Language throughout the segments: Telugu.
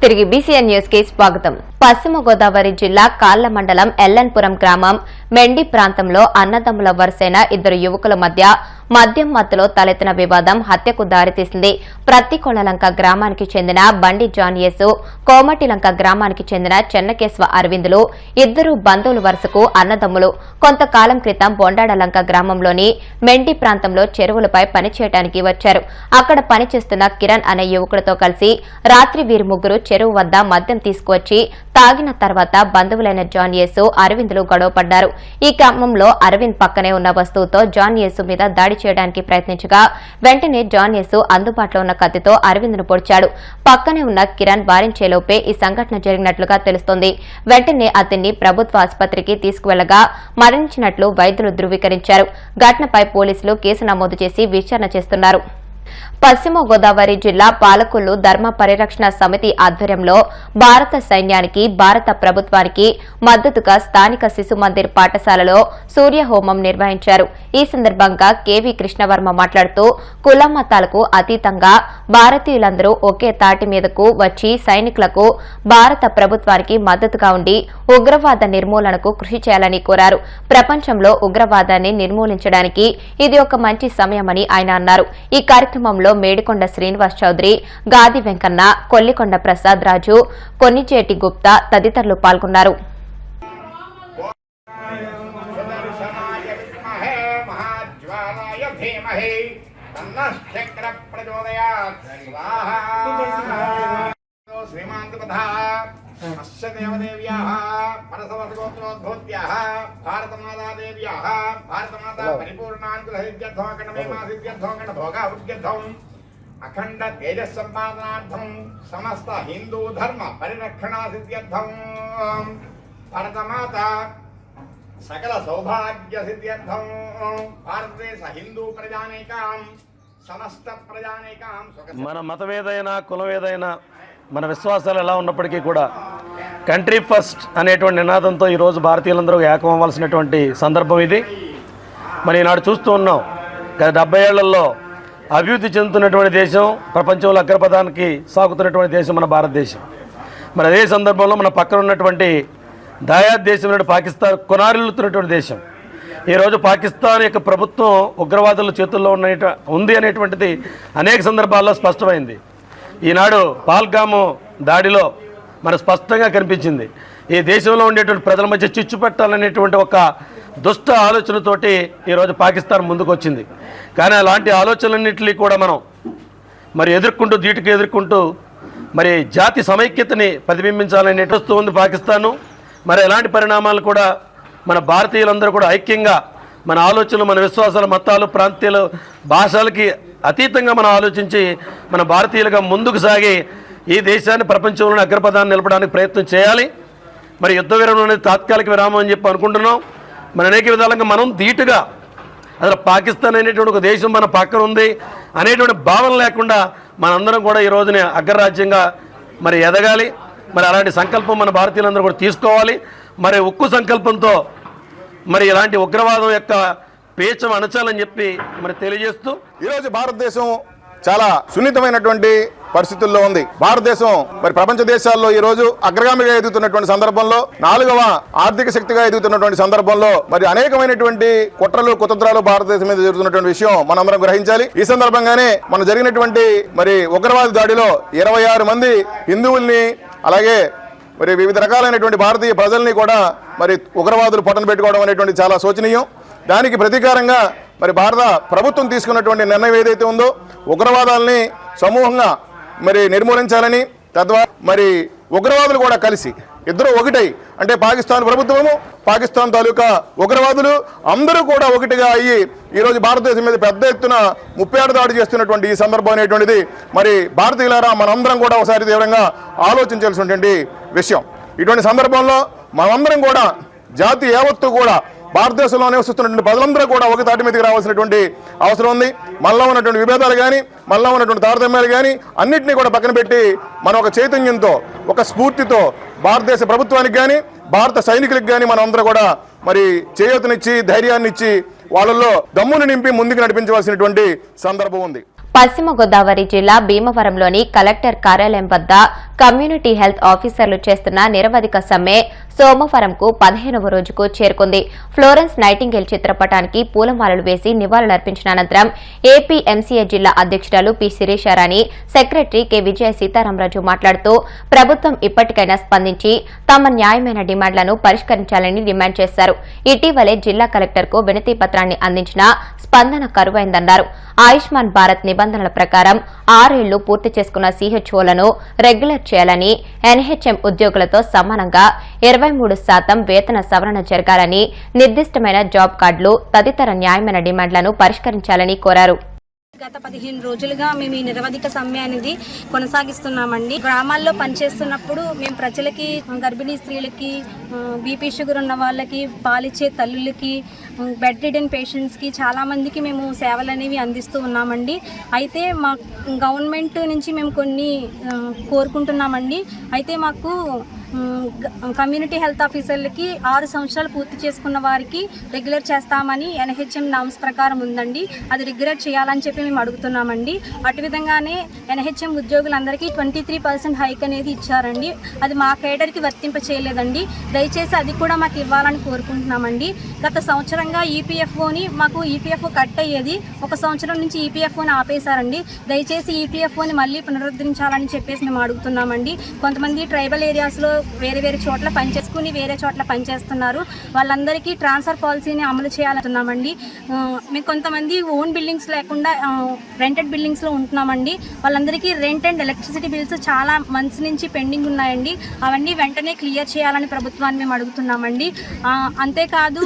తిరిగి బీసీఎన్ న్యూస్ కి స్వాగతం. పశ్చిమ గోదావరి జిల్లా కాళ్ల మండలం ఎల్లన్పురం గ్రామం మెండి ప్రాంతంలో అన్నదమ్ముల వరుసైన ఇద్దరు యువకుల మధ్య మద్యం మత్తులో తలెత్తిన వివాదం హత్యకు దారితీసింది. ప్రత్తికొండలంక గ్రామానికి చెందిన బండి జాన్ యేసు, కోమటిలంక గ్రామానికి చెందిన చెన్నకేశ్వ అరవిందులు ఇద్దరు బంధువుల వరుసకు అన్నదమ్ములు. కొంతకాలం క్రితం బొండాడలంక గ్రామంలోని మెండి ప్రాంతంలో చెరువులపై పనిచేయడానికి వచ్చారు. అక్కడ పనిచేస్తున్న కిరణ్ అనే యువకుడితో కలిసి రాత్రి వీరు ముగ్గురు చెరువు వద్ద మద్యం తీసుకువచ్చి తాగిన తర్వాత బంధువులైన జాన్ యేసు, అరవిందులు గొడవపడ్డారు. ఈ క్రమంలో అరవింద్ పక్కనే ఉన్న వస్తువుతో జాన్ యేసు మీద దాడి చేయడానికి ప్రయత్నించగా వెంటనే జాన్ యేసు అందుబాటులో ఉన్న కత్తితో అరవింద్ను పొడిచాడు. పక్కనే ఉన్న కిరణ్ వారించేలోపే ఈ సంఘటన జరిగినట్లుగా తెలుస్తోంది. వెంటనే అతన్ని ప్రభుత్వ ఆసుపత్రికి తీసుకువెళ్లగా మరణించినట్లు వైద్యులు ధృవీకరించారు. ఘటనపై పోలీసులు కేసు నమోదు చేసి విచారణ చేస్తున్నారు. పశ్చిమ గోదావరి జిల్లా పాలకొల్లు ధర్మ పరిరక్షణ సమితి ఆధ్వర్యంలో భారత సైన్యానికి, భారత ప్రభుత్వానికి మద్దతుగా స్థానిక శిశు మందిర్ పాఠశాలలో సూర్యహోమం నిర్వహించారు. ఈ సందర్భంగా కేవీ కృష్ణవర్మ మాట్లాడుతూ కుల మతాలకు అతీతంగా భారతీయులందరూ ఒకే తాటి మీదకు వచ్చి సైనికులకు, భారత ప్రభుత్వానికి మద్దతుగా ఉండి ఉగ్రవాద నిర్మూలనకు కృషి చేయాలని కోరారు. ప్రపంచంలో ఉగ్రవాదాన్ని నిర్మూలించడానికి ఇది ఒక మంచి సమయమని ఆయన అన్నారు. ఈ కార్యక్రమంలో మేడికొండ శ్రీనివాస్ చౌదరి, గాది వెంకన్న, కొల్లికొండ ప్రసాద్ రాజు, కొన్నిచేటి గుప్తా తదితరులు పాల్గొన్నారు. అఖండ తేజస్ సంపాదనార్థం సమస్త హిందూ ధర్మ పరిరక్షణా సిద్ధ్యర్థం భారతమాత సకల సౌభాగ్య సిద్ధ్యర్థం భారతదేశ హిందూ ప్రజానైకాం సమస్త ప్రజానైకాం. మన మతం ఏదైనా, కులం ఏదైనా, మన విశ్వాసాలు ఎలా ఉన్నప్పటికీ కూడా కంట్రీ ఫస్ట్ అనేటువంటి నినాదంతో ఈరోజు భారతీయులందరూ ఏకం అవ్వాల్సినటువంటి సందర్భం ఇది. మరి ఈనాడు చూస్తూ ఉన్నాం, గత 70 ఏళ్లలో అభివృద్ధి చెందుతున్నటువంటి దేశం, ప్రపంచంలో అగ్రపథానికి సాగుతున్నటువంటి దేశం మన భారతదేశం. మరి అదే సందర్భంలో మన పక్కన ఉన్నటువంటి దాయాద్ దేశం, పాకిస్తాన్ కొనారిల్లుతున్నటువంటి దేశం. ఈరోజు పాకిస్తాన్ యొక్క ప్రభుత్వం ఉగ్రవాదుల చేతుల్లో ఉంది అనేటువంటిది అనేక సందర్భాల్లో స్పష్టమైంది. ఈనాడు పహల్గాము దాడిలో మన స్పష్టంగా కనిపించింది. ఈ దేశంలో ఉండేటువంటి ప్రజల మధ్య చిచ్చు పెట్టాలనేటువంటి ఒక దుష్ట ఆలోచనతోటి ఈరోజు పాకిస్తాన్ ముందుకు వచ్చింది. కానీ అలాంటి ఆలోచనలన్నింటినీ కూడా మనం మరి ధీటుగా ఎదుర్కొంటూ మరి జాతి సమైక్యతని ప్రతిబింబించాలని వస్తూ ఉంది పాకిస్తాను. మరి ఎలాంటి పరిణామాలు కూడా మన భారతీయులందరూ కూడా ఐక్యంగా మన ఆలోచనలు, మన విశ్వాసాలు, మతాలు, ప్రాంతీయాలు, భాషలకి అతీతంగా మనం ఆలోచించి మన భారతీయులుగా ముందుకు సాగి ఈ దేశాన్ని ప్రపంచంలోని అగ్రపథాన్ని నిలపడానికి ప్రయత్నం చేయాలి. మరి యుద్ధ విరామం అనేది తాత్కాలిక విరామం అని చెప్పి అనుకుంటున్నాం. మన అనేక విధాలుగా మనం ధీటుగా అసలు పాకిస్తాన్ అనేటువంటి ఒక దేశం మన పక్కన ఉంది అనేటువంటి భావన లేకుండా మనందరం కూడా ఈ రోజున అగ్రరాజ్యంగా మరి ఎదగాలి. మరి అలాంటి సంకల్పం మన భారతీయులందరూ కూడా తీసుకోవాలి. మరి ఉక్కు సంకల్పంతో మరి ఇలాంటి ఉగ్రవాదం యొక్క పేచం అణచాలని చెప్పి మరి తెలియజేస్తూ ఈరోజు భారతదేశం చాలా సున్నితమైనటువంటి పరిస్థితుల్లో ఉంది. భారతదేశం మరి ప్రపంచ దేశాల్లో ఈ రోజు అగ్రగామిగా ఎదుగుతున్నటువంటి సందర్భంలో, 4వ ఆర్థిక శక్తిగా ఎదుగుతున్నటువంటి సందర్భంలో మరి అనేకమైనటువంటి కుట్రలు, కుతంత్రాలు భారతదేశం మీద జరుగుతున్నటువంటి విషయం మనందరం గ్రహించాలి. ఈ సందర్భంగానే మన జరిగినటువంటి మరి ఉగ్రవాద దాడిలో 26 మంది హిందువుల్ని, అలాగే మరి వివిధ రకాలైనటువంటి భారతీయ ప్రజల్ని కూడా మరి ఉగ్రవాదులు పొట్టన పెట్టుకోవడం అనేటువంటి చాలా శోచనీయం. దానికి ప్రతీకారంగా మరి భారత ప్రభుత్వం తీసుకున్నటువంటి నిర్ణయం ఏదైతే ఉందో, ఉగ్రవాదాలని సమూహంగా మరి నిర్మూలించాలని, తద్వారా మరి ఉగ్రవాదులు కూడా కలిసి ఇద్దరు ఒకటై, అంటే పాకిస్తాన్ ప్రభుత్వము, పాకిస్తాన్ తాలూకా ఉగ్రవాదులు అందరూ కూడా ఒకటిగా అయ్యి ఈరోజు భారతదేశం మీద పెద్ద ఎత్తున ముప్పేట దాడి చేస్తున్నటువంటి ఈ సందర్భం అనేటువంటిది మరి భారతీయులారా మనందరం కూడా ఒకసారి తీవ్రంగా ఆలోచించాల్సినటువంటి విషయం. ఇటువంటి సందర్భంలో మనందరం కూడా జాతి యావత్తు కూడా భారతదేశంలో నివసిస్తున్నటువంటి ప్రజలందరూ కూడా ఒక తాటి మీదకి రావాల్సినటువంటి అవసరం ఉంది. మనలో ఉన్నటువంటి విభేదాలు కానీ, మనలో ఉన్నటువంటి తారతమ్యాలు కానీ అన్నింటినీ కూడా పక్కన పెట్టి మనం ఒక చైతన్యంతో, ఒక స్ఫూర్తితో భారతదేశ ప్రభుత్వానికి కానీ, భారత సైనికులకు కానీ మనం అందరూ కూడా మరి చేయూతనిచ్చి, ధైర్యాన్ని ఇచ్చి వాళ్ళల్లో దమ్మును నింపి ముందుకు నడిపించవలసినటువంటి సందర్భం ఉంది. పశ్చిమ గోదావరి జిల్లా భీమవరంలోని కలెక్టర్ కార్యాలయం వద్ద కమ్యూనిటీ హెల్త్ ఆఫీసర్లు చేస్తున్న నిరవధిక సమ్మె సోమవారంకు 15వ రోజుకు చేరుకుంది. ఫ్లోరెన్స్ నైటింగేల్ చిత్రపటానికి పూలమాలలు వేసి నివాళులర్పించిన అనంతరం ఏపీ ఎంసీఏ జిల్లా అధ్యక్షురాలు పి శిరీషారాణి, సెక్రటరీ కె విజయ సీతారామరాజు మాట్లాడుతూ ప్రభుత్వం ఇప్పటికైనా స్పందించి తమ న్యాయమైన డిమాండ్లను పరిష్కరించాలని డిమాండ్ చేశారు. ఇటీవలే జిల్లా కలెక్టర్కు వినతి పత్రాన్ని అందించినా స్పందన కరువైందన్నారు. ఆయుష్మాన్ భారత్ నిబంధనల ప్రకారం 6 ఏళ్లు పూర్తి చేసుకున్న సీహెచ్ఓలను రెగ్యులర్ చేయాలని, ఎన్హెచ్ఎం ఉద్యోగులతో సమానంగా 23% వేతన సవరణ జరగాలని, నిర్దిష్టమైన జాబ్ కార్డులు తదితర న్యాయమైన డిమాండ్లను పరిష్కరించాలని కోరారు. గత 15 రోజులుగా మేము ఈ నిరవధిక సమ్మె అనేది కొనసాగిస్తున్నామండి. గ్రామాల్లో పనిచేస్తున్నప్పుడు మేము ప్రజలకి, గర్భిణీ స్త్రీలకి, బీపీ షుగర్ ఉన్న వాళ్ళకి, పాలిచ్చే తల్లులకి, బెడ్ రిడెన్ పేషెంట్స్కి చాలామందికి మేము సేవలు అనేవి అందిస్తూ ఉన్నామండి. అయితే మా గవర్నమెంట్ నుంచి మేము కొన్ని కోరుకుంటున్నామండి. అయితే మాకు కమ్యూనిటీ హెల్త్ ఆఫీసర్లకి 6 సంవత్సరాలు పూర్తి చేసుకున్న వారికి రెగ్యులర్ చేస్తామని ఎన్హెచ్ఎం నామ్స్ ప్రకారం ఉందండి. అది రెగ్యులర్ చేయాలని చెప్పి మేము అడుగుతున్నామండి. అటు విధంగానే ఎన్హెచ్ఎం ఉద్యోగులందరికీ 23% హైక్ అనేది ఇచ్చారండి. అది మా కేడర్కి వర్తింప చేయలేదండి. దయచేసి అది కూడా మాకు ఇవ్వాలని కోరుకుంటున్నామండి. గత సంవత్సరంగా ఈపీఎఫ్ఓని మాకు ఈపీఎఫ్ఓ కట్ అయ్యేది, 1 సంవత్సరం నుంచి ఈపీఎఫ్ఓని ఆపేశారండి. దయచేసి ఈపీఎఫ్ఓని మళ్ళీ పునరుద్ధరించాలని చెప్పేసి మేము అడుగుతున్నామండి. కొంతమంది ట్రైబల్ ఏరియాస్లో వేరే చోట్ల పనిచేసుకుని వేరే చోట్ల పనిచేస్తున్నారు. వాళ్ళందరికీ ట్రాన్స్ఫర్ పాలసీని అమలు చేయాలంటున్నామండి. మేము కొంతమంది ఓన్ బిల్డింగ్స్ లేకుండా రెంటెడ్ బిల్డింగ్స్లో ఉంటున్నామండి. వాళ్ళందరికీ రెంట్ అండ్ ఎలక్ట్రిసిటీ బిల్స్ చాలా మంత్స్ నుంచి పెండింగ్ ఉన్నాయండి. అవన్నీ వెంటనే క్లియర్ చేయాలని ప్రభుత్వాన్ని మేము అడుగుతున్నామండి. అంతేకాదు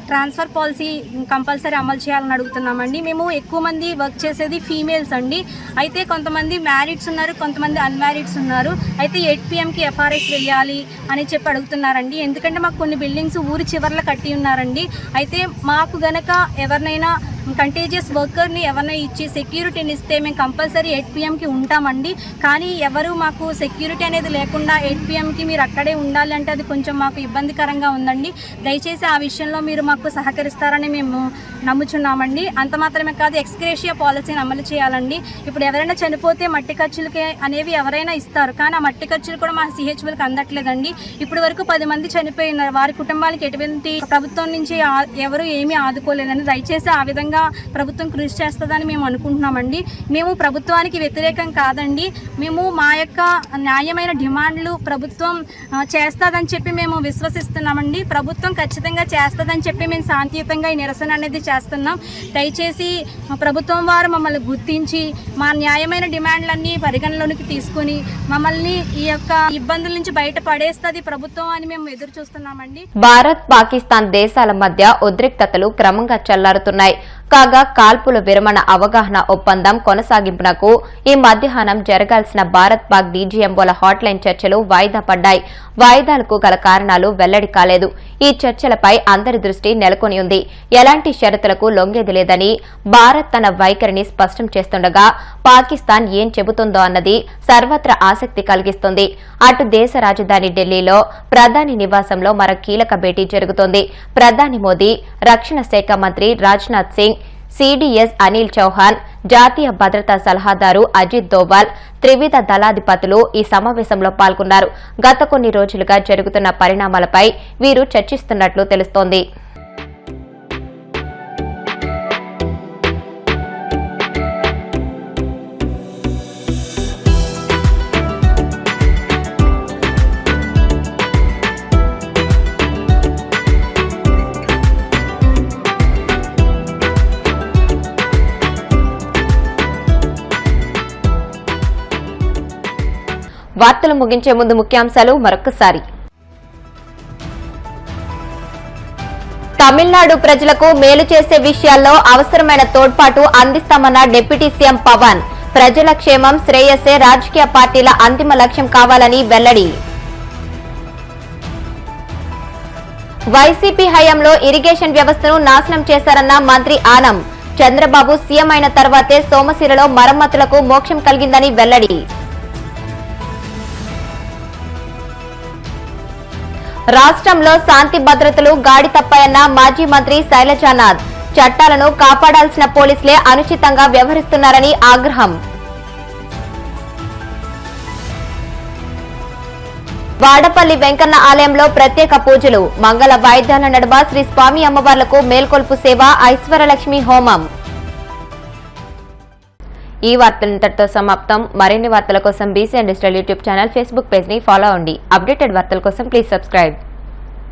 ట్రాన్స్ఫర్ పాలసీ కంపల్సరీ అమలు చేయాలని అడుగుతున్నామండి. మేము ఎక్కువ మంది వర్క్ చేసేది ఫీమేల్స్ అండి. అయితే కొంతమంది మ్యారీడ్స్ ఉన్నారు, కొంతమంది అన్మ్యారీడ్స్ ఉన్నారు. అయితే 8 PM ఎఫ్ఆర్ఎస్ వేయాలి అని చెప్పి అడుగుతున్నారండి. ఎందుకంటే మాకు కొన్ని బిల్డింగ్స్ ఊరి చివర్లో కట్టి ఉన్నారండి. అయితే మాకు గనక ఎవరినైనా కంటేజియస్ వర్కర్ని ఎవరైనా ఇచ్చి సెక్యూరిటీని ఇస్తే మేము కంపల్సరీ 8 PM ఉంటామండి. కానీ ఎవరు మాకు సెక్యూరిటీ అనేది లేకుండా 8 PM మీరు అక్కడే ఉండాలి అంటే అది కొంచెం మాకు ఇబ్బందికరంగా ఉందండి. దయచేసి ఆ విషయంలో మీరు మాకు సహకరిస్తారని మేము నమ్ముచున్నామండి. అంత మాత్రమే కాదు, ఎక్స్గ్రేషియా పాలసీని అమలు చేయాలండి. ఇప్పుడు ఎవరైనా చనిపోతే మట్టి ఖర్చులకే అనేవి ఎవరైనా ఇస్తారు, కానీ ఆ మట్టి ఖర్చులు కూడా మా సిహెచ్ఓలకు అందట్లేదండి. ఇప్పటి వరకు 10 మంది చనిపోయినారు. వారి కుటుంబాలకు ఎటువంటి ప్రభుత్వం నుంచి ఎవరు ఏమీ ఆదుకోలేదని. దయచేసి ఆ విధంగా ప్రభుత్వం కృషి చేస్తుందని మేము అనుకుంటున్నామండి. మేము ప్రభుత్వానికి వ్యతిరేకం కాదండి. మేము మా యొక్క న్యాయమైన డిమాండ్లు ప్రభుత్వం చేస్తుందని చెప్పి మేము విశ్వసిస్తున్నామండి. ప్రభుత్వం ఖచ్చితంగా చేస్తుందని చెప్పి మేము శాంతియుతంగా ఈ నిరసన అనేది చేస్తున్నాం. దయచేసి ప్రభుత్వం వారు మమ్మల్ని గుర్తించి మా న్యాయమైన డిమాండ్లన్నీ పరిగణలోనికి తీసుకుని మమ్మల్ని ఈ యొక్క ఇబ్బందుల నుంచి బయటపడేస్తుంది ప్రభుత్వం అని మేము ఎదురు చూస్తున్నామండి. భారత్, పాకిస్తాన్ దేశాల మధ్య ఉద్రిక్తతలు క్రమంగా చల్లారుతున్నాయి. కాగా కాల్పుల విరమణ అవగాహన ఒప్పందం కొనసాగింపునకు ఈ మధ్యాహ్నం జరగాల్సిన భారత్ పాక్ డీజీఎంఓల హాట్లైన్ చర్చలు వాయిదా పడ్డాయి. వాయిదాలకు గల కారణాలు వెల్లడి కాలేదు. ఈ చర్చలపై అందరి దృష్టి నెలకొని ఉంది. ఎలాంటి షరతులకు లొంగేది లేదని భారత్ తన వైఖరిని స్పష్టం చేస్తుండగా పాకిస్తాన్ ఏం చెబుతుందో అన్నది సర్వత్రా ఆసక్తి కలిగిస్తుంది. అటు దేశ రాజధాని ఢిల్లీలో ప్రధాని నివాసంలో మరో కీలక భేటీ జరుగుతోంది. ప్రధాని మోదీ, రక్షణ శాఖ మంత్రి రాజ్నాథ్ సింగ్, సిడిఎస్ అనిల్ చౌహాన్, జాతీయ భద్రతా సలహాదారు అజిత్ దోవాల్, త్రివిధ దళాధిపతులు ఈ సమావేశంలో పాల్గొన్నారు. గత కొన్ని రోజులుగా జరుగుతున్న పరిణామాలపై వీరు చర్చిస్తున్నట్లు తెలుస్తోంది. వార్తలు ముగించే ముందు ముఖ్యాంశాలు మరొకసారి. తమిళనాడు ప్రజలకు మేలు చేసే విషయాల్లో అవసరమైన తోడ్పాటు అందిస్తామన్న డిప్యూటీ సీఎం పవన్. ప్రజల క్షేమం, శ్రేయస్సే రాజకీయ పార్టీల అంతిమ లక్ష్యం కావాలని వెల్లడి. వైసీపీ హయాంలో ఇరిగేషన్ వ్యవస్థను నాశనం చేశారన్న మంత్రి ఆనం. చంద్రబాబు సీఎం అయిన తర్వాతే సోమశిలలో మరమ్మతులకు మోక్షం కలిగిందని వెల్లడి. రాష్ట్రంలో శాంతి భద్రతలు గాడి తప్పాయన్న మాజీ మంత్రి శైలజానాథ్. చట్టాలను కాపాడాల్సిన పోలీసులే అనుచితంగా వ్యవహరిస్తున్నారని ఆగ్రహం. వాడపల్లి వెంకన్న ఆలయంలో ప్రత్యేక పూజలు, మంగళ వాయిద్యాల నడుమ శ్రీ స్వామి అమ్మవార్లకు మేల్కొల్పు సేవ, ఐశ్వర్యలక్ష్మి హోమం. ఈ వార్తలు ఇంతటితో సమాప్తం. మరిన్ని వార్తల కోసం BCN digital YouTube channel, Facebook page ని ఫాలో అవ్వండి. అప్డేటెడ్ వార్తల కోసం ప్లీజ్ సబ్స్క్రైబ్.